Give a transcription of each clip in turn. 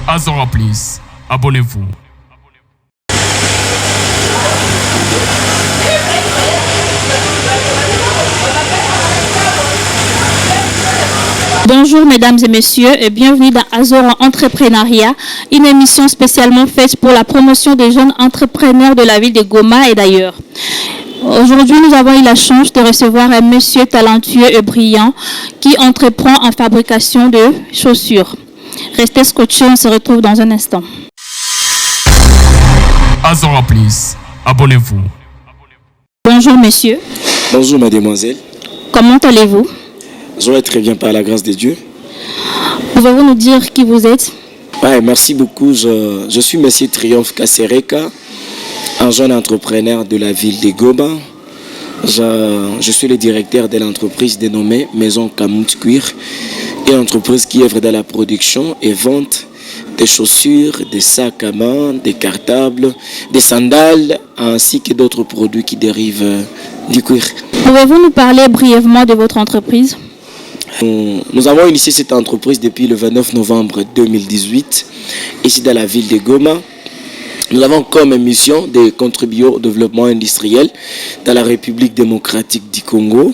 Azora Plus, abonnez-vous. Bonjour mesdames et messieurs et bienvenue dans Azora Entrepreneuriat, une émission spécialement faite pour la promotion des jeunes entrepreneurs de la ville de Goma et d'ailleurs. Aujourd'hui, nous avons eu la chance de recevoir un monsieur talentueux et brillant qui entreprend en fabrication de chaussures. Restez scotchés, on se retrouve dans un instant. Azora Plus, abonnez-vous. Bonjour monsieur. Bonjour mademoiselle. Comment allez-vous? Je vais très bien par la grâce de Dieu. Pouvez-vous nous dire qui vous êtes? Ouais, merci beaucoup. Je suis monsieur Triomphe Kassereka, un jeune entrepreneur de la ville de Goma. Je suis le directeur de l'entreprise dénommée Maison Kamut Cuir, une entreprise qui œuvre dans la production et vente des chaussures, des sacs à main, des cartables, des sandales, ainsi que d'autres produits qui dérivent du cuir. Pouvez-vous nous parler brièvement de votre entreprise? Nous avons initié cette entreprise depuis le 29 novembre 2018, ici dans la ville de Goma. Nous avons comme mission de contribuer au développement industriel dans la République démocratique du Congo.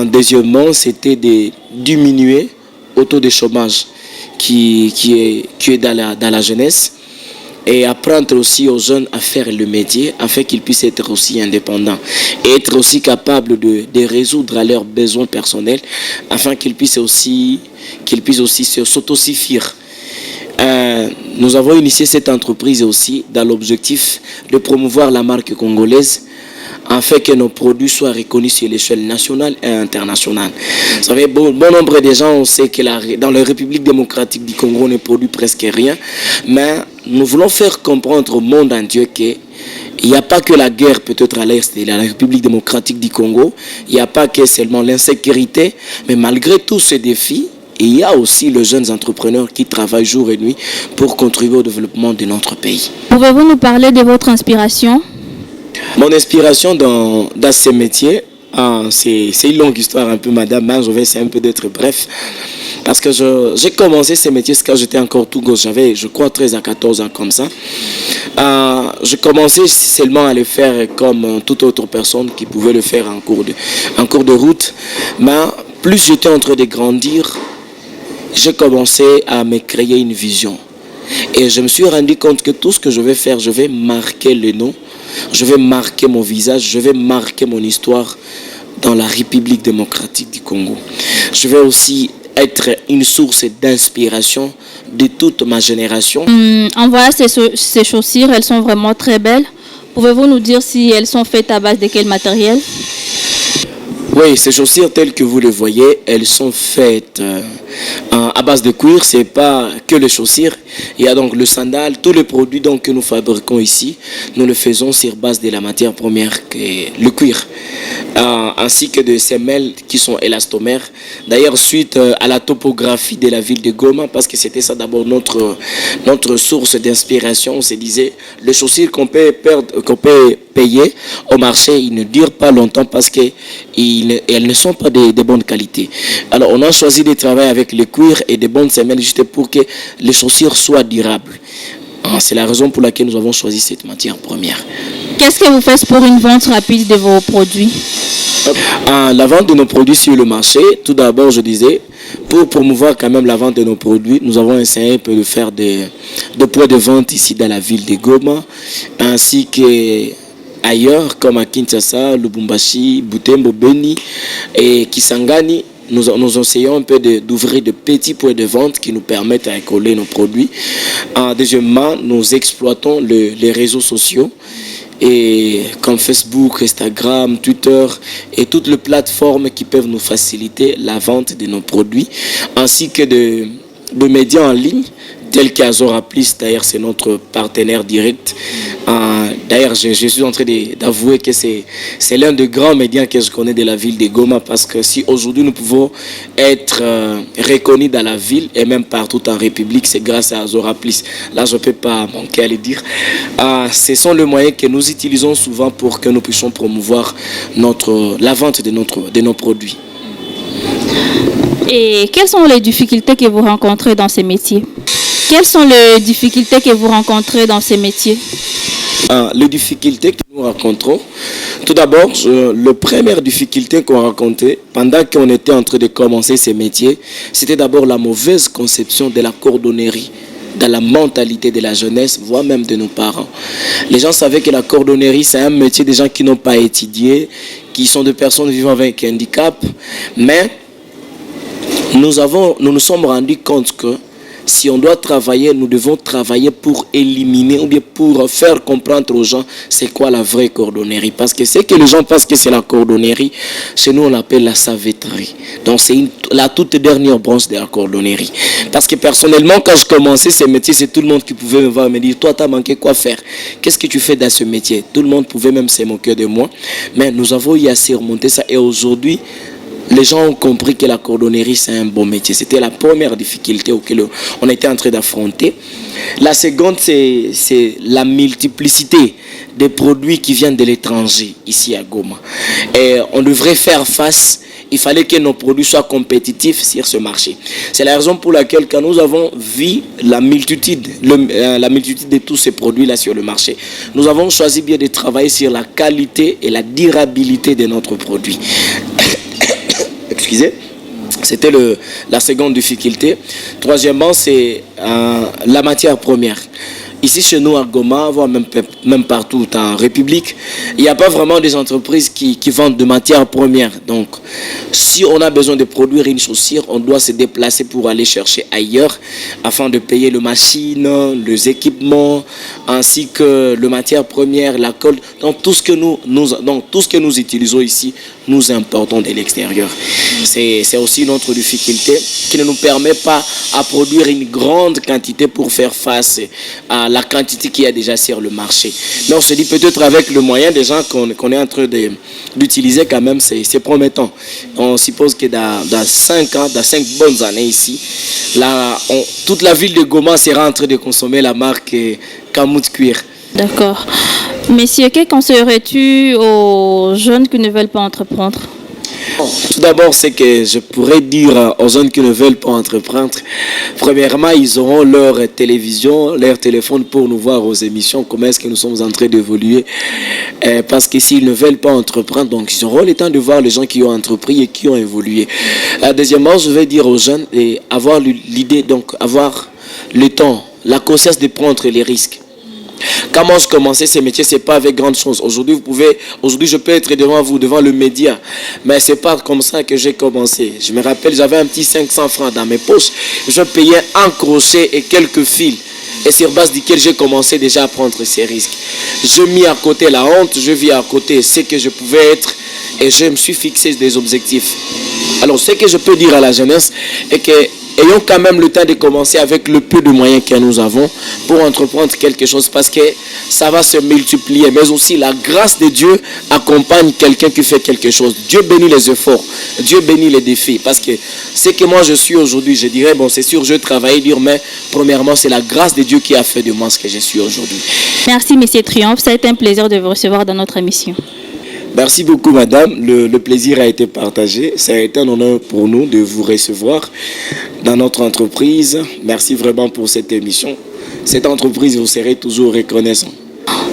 Deuxièmement, c'était de diminuer le taux de chômage qui est dans la jeunesse et apprendre aussi aux jeunes à faire le métier afin qu'ils puissent être aussi indépendants et être aussi capables de résoudre leurs besoins personnels afin qu'ils puissent aussi s'autosuffire. Nous avons initié cette entreprise aussi dans l'objectif de promouvoir la marque congolaise afin que nos produits soient reconnus sur l'échelle nationale et internationale. Vous savez, bon nombre de gens, on sait que dans la République démocratique du Congo, on ne produit presque rien, mais nous voulons faire comprendre au monde entier qu'il n'y a pas que la guerre peut-être à l'est de la République démocratique du Congo, il n'y a pas que seulement l'insécurité, mais malgré tous ces défis, il y a aussi les jeunes entrepreneurs qui travaillent jour et nuit pour contribuer au développement de notre pays. Pouvez-vous nous parler de votre inspiration? Mon inspiration dans ce métier, c'est une longue histoire un peu madame, mais je vais essayer un peu d'être bref. Parce que j'ai commencé ce métier quand j'étais encore tout gosse, j'avais je crois 13 à 14 ans comme ça. Je commençais seulement à le faire comme toute autre personne qui pouvait le faire en cours de route. Mais plus j'étais en train de grandir, j'ai commencé à me créer une vision. Et je me suis rendu compte que tout ce que je vais faire, je vais marquer le nom, je vais marquer mon visage, je vais marquer mon histoire dans la République démocratique du Congo. Je vais aussi être une source d'inspiration de toute ma génération. En voyant ces chaussures, elles sont vraiment très belles. Pouvez-vous nous dire si elles sont faites à base de quel matériel? Oui, ces chaussures telles que vous les voyez, elles sont faites à base de cuir. C'est pas que les chaussures. Il y a donc le sandal, tous les produits donc, que nous fabriquons ici, nous le faisons sur base de la matière première que le cuir, ainsi que des semelles qui sont élastomères. D'ailleurs, suite à la topographie de la ville de Goma, parce que c'était ça d'abord notre source d'inspiration, on se disait les chaussures qu'on peut payer au marché, ils ne durent pas longtemps parce qu'elles ne sont pas de bonne qualité. Alors, on a choisi de travailler avec le cuir et des bonnes semelles juste pour que les chaussures soient durables. C'est la raison pour laquelle nous avons choisi cette matière première. Qu'est-ce que vous faites pour une vente rapide de vos produits? La vente de nos produits sur le marché, tout d'abord, je disais, pour promouvoir quand même la vente de nos produits, nous avons essayé un peu de faire des points de vente ici dans la ville de Goma, ainsi qu'ailleurs, comme à Kinshasa, Lubumbashi, Butembo, Beni et Kisangani. Nous essayons un peu d'ouvrir de petits points de vente qui nous permettent à coller nos produits. Deuxièmement, nous exploitons les réseaux sociaux et comme Facebook, Instagram, Twitter et toutes les plateformes qui peuvent nous faciliter la vente de nos produits, ainsi que de médias en ligne tels qu'Azora Plus. D'ailleurs, c'est notre partenaire direct. D'ailleurs, je suis en train d'avouer que c'est l'un des grands médias que je connais de la ville de Goma, parce que si aujourd'hui nous pouvons être reconnus dans la ville et même partout en République, c'est grâce à Azora Plus. Là, je ne peux pas manquer à le dire. Ce sont les moyens que nous utilisons souvent pour que nous puissions promouvoir la vente de nos produits. Et quelles sont les difficultés que vous rencontrez dans ces métiers? Quelles sont les difficultés que vous rencontrez dans ces métiers? Les difficultés que nous rencontrons, tout d'abord, la première difficulté qu'on rencontrait pendant qu'on était en train de commencer ces métiers, c'était d'abord la mauvaise conception de la cordonnerie dans la mentalité de la jeunesse, voire même de nos parents. Les gens savaient que la cordonnerie, c'est un métier des gens qui n'ont pas étudié, qui sont des personnes vivant avec un handicap, mais nous nous sommes rendus compte que si on doit travailler, nous devons travailler pour éliminer ou bien pour faire comprendre aux gens c'est quoi la vraie cordonnerie. Parce que c'est que les gens pensent que c'est la cordonnerie, chez nous on l'appelle la savetterie. Donc c'est la toute dernière branche de la cordonnerie. Parce que personnellement, quand je commençais ces métiers, c'est tout le monde qui pouvait me voir et me dire, toi t'as manqué quoi faire? Qu'est-ce que tu fais dans ce métier? Tout le monde pouvait même se moquer de moi. Mais nous avons eu à surmonter ça et aujourd'hui, les gens ont compris que la cordonnerie, c'est un bon métier. C'était la première difficulté auquel on était en train d'affronter. La seconde, c'est la multiplicité des produits qui viennent de l'étranger, ici à Goma. Et on devrait faire face, il fallait que nos produits soient compétitifs sur ce marché. C'est la raison pour laquelle, quand nous avons vu la multitude de tous ces produits-là sur le marché, nous avons choisi bien de travailler sur la qualité et la durabilité de notre produit. Excusez, c'était la seconde difficulté. Troisièmement, c'est la matière première. Ici, chez nous, à Goma, voire même partout en République, il n'y a pas vraiment des entreprises qui vendent de matières premières. Donc, si on a besoin de produire une chaussure, on doit se déplacer pour aller chercher ailleurs afin de payer les machines, les équipements, ainsi que les matières premières, la colle. Donc, tout ce que nous utilisons ici, nous importons de l'extérieur. C'est aussi notre difficulté qui ne nous permet pas à produire une grande quantité pour faire face à la quantité qu'il y a déjà sur le marché. Mais on se dit peut-être avec le moyen des gens qu'on est en train d'utiliser quand même, c'est promettant. On suppose que dans 5 ans, dans 5 bonnes années ici, là, toute la ville de Goma sera en train de consommer la marque Kamut Cuir. D'accord. Messieurs, que conseillerais-tu aux jeunes qui ne veulent pas entreprendre? Tout d'abord, c'est que je pourrais dire aux jeunes qui ne veulent pas entreprendre, premièrement, ils auront leur télévision, leur téléphone pour nous voir aux émissions, comment est-ce que nous sommes en train d'évoluer. Parce que s'ils ne veulent pas entreprendre, donc ils auront le temps de voir les gens qui ont entrepris et qui ont évolué. Deuxièmement, je vais dire aux jeunes, avoir l'idée, donc avoir le temps, la conscience de prendre les risques. Quand moi je commençais ces métiers, c'est pas avec grande chose. Aujourd'hui, je peux être devant vous, devant le média, mais c'est pas comme ça que j'ai commencé. Je me rappelle, j'avais un petit 500 francs dans mes poches. Je payais un crochet et quelques fils. Et sur base duquel j'ai commencé déjà à prendre ces risques. Je mis à côté la honte, je vis à côté ce que je pouvais être et je me suis fixé des objectifs. Alors, ce que je peux dire à la jeunesse est que ayons quand même le temps de commencer avec le peu de moyens que nous avons pour entreprendre quelque chose parce que ça va se multiplier. Mais aussi la grâce de Dieu accompagne quelqu'un qui fait quelque chose. Dieu bénit les efforts, Dieu bénit les défis. Parce que ce que moi je suis aujourd'hui, je dirais, bon c'est sûr je travaille dur, mais premièrement c'est la grâce de Dieu qui a fait de moi ce que je suis aujourd'hui. Merci Monsieur Triomphe, ça a été un plaisir de vous recevoir dans notre émission. Merci beaucoup, madame. Le plaisir a été partagé. Ça a été un honneur pour nous de vous recevoir dans notre entreprise. Merci vraiment pour cette émission. Cette entreprise, vous serez toujours reconnaissant.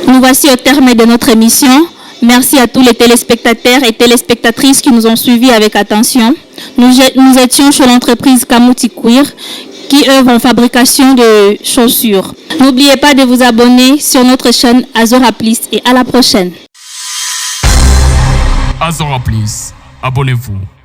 Nous voici au terme de notre émission. Merci à tous les téléspectateurs et téléspectatrices qui nous ont suivis avec attention. Nous étions chez l'entreprise Kamut Cuir qui œuvre en fabrication de chaussures. N'oubliez pas de vous abonner sur notre chaîne Azora Plus et à la prochaine. Azora Plus, abonnez-vous.